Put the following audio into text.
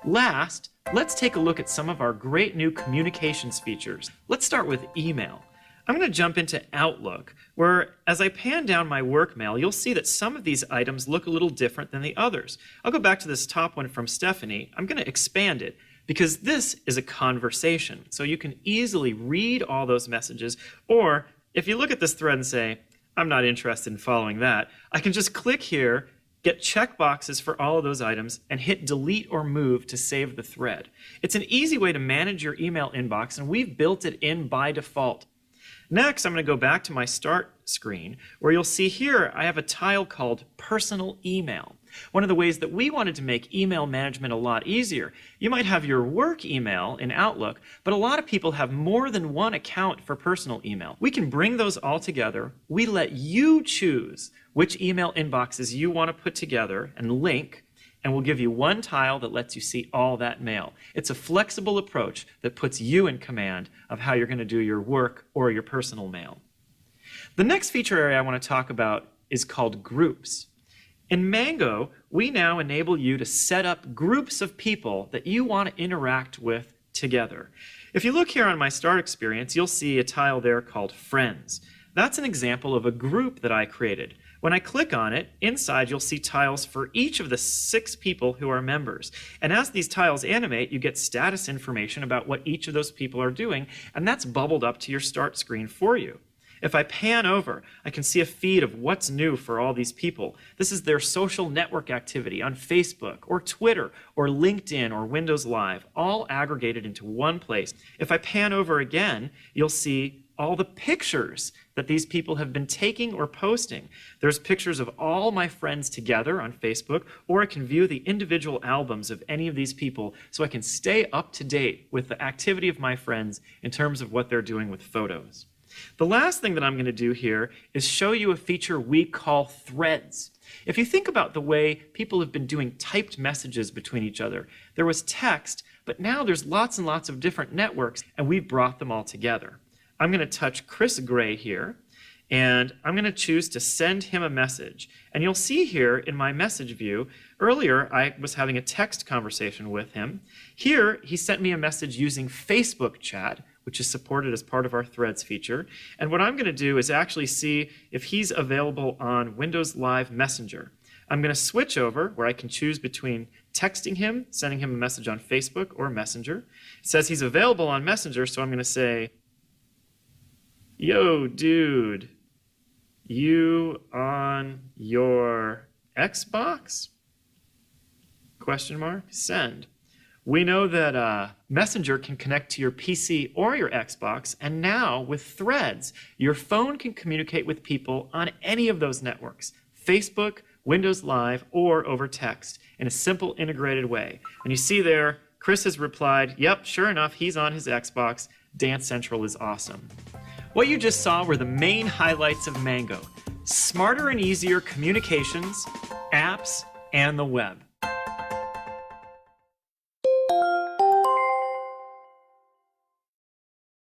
Last, let's take a look at some of our great new communications features. Let's start with email. I'm going to jump into Outlook, where as I pan down my work mail, you'll see that some of these items look a little different than the others. I'll go back to this top one from Stephanie. I'm going to expand it because this is a conversation, so you can easily read all those messages, or if you look at this thread and say, I'm not interested in following that, I can just click here, get checkboxes for all of those items, and hit delete or move to save the thread. It's an easy way to manage your email inbox, and we've built it in by default. Next, I'm going to go back to my start screen, where you'll see here I have a tile called Personal Email. One of the ways that we wanted to make email management a lot easier. You might have your work email in Outlook, but a lot of people have more than one account for personal email. We can bring those all together. We let you choose which email inboxes you want to put together and link, and we'll give you one tile that lets you see all that mail. It's a flexible approach that puts you in command of how you're going to do your work or your personal mail. The next feature area I want to talk about is called groups. In Mango, we now enable you to set up groups of people that you want to interact with together. If you look here on my start experience, you'll see a tile there called Friends. That's an example of a group that I created. When I click on it, inside you'll see tiles for each of the 6 people who are members. And as these tiles animate, you get status information about what each of those people are doing, and that's bubbled up to your start screen for you. If I pan over, I can see a feed of what's new for all these people. This is their social network activity on Facebook or Twitter or LinkedIn or Windows Live, all aggregated into one place. If I pan over again, you'll see all the pictures that these people have been taking or posting. There's pictures of all my friends together on Facebook, or I can view the individual albums of any of these people so I can stay up to date with the activity of my friends in terms of what they're doing with photos. The last thing that I'm going to do here is show you a feature we call threads. If you think about the way people have been doing typed messages between each other, there was text, but now there's lots and lots of different networks, and we've brought them all together. I'm going to touch Chris Gray here, and I'm going to choose to send him a message. And you'll see here in my message view, earlier I was having a text conversation with him. Here, he sent me a message using Facebook chat, which is supported as part of our Threads feature. And what I'm going to do is actually see if he's available on Windows Live Messenger. I'm going to switch over where I can choose between texting him, sending him a message on Facebook or Messenger. It says he's available on Messenger, so I'm going to say, "Yo, dude, you on your Xbox? Question mark, send." We know that Messenger can connect to your PC or your Xbox, and now with Threads, your phone can communicate with people on any of those networks, Facebook, Windows Live, or over text in a simple integrated way. And you see there, Chris has replied, yep, sure enough, he's on his Xbox. Dance Central is awesome. What you just saw were the main highlights of Mango: smarter and easier communications, apps, and the web.